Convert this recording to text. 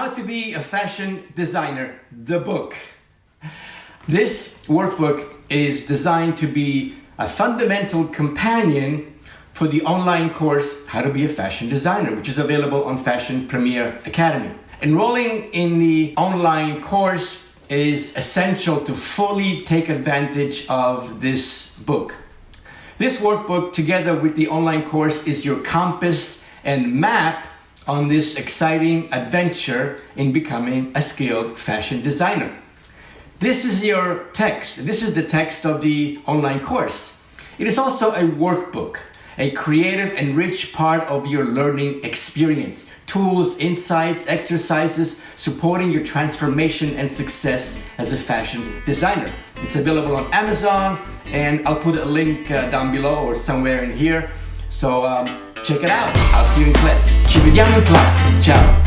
How to Be a Fashion Designer, the book. This workbook is designed to be a fundamental companion for the online course, How to Be a Fashion Designer, which is available on Fashion Premier Academy. Enrolling in the online course is essential to fully take advantage of this book. This workbook, together with the online course, is your compass and map on this exciting adventure in becoming a skilled fashion designer. This is your text. This is the text of the online course. It is also a workbook, a creative and rich part of your learning experience. Tools, insights, exercises supporting your transformation and success as a fashion designer. It's available on Amazon, and I'll put a link down below or somewhere in here. So check it out. I'll see you in class. Ci vediamo in classe. Ciao.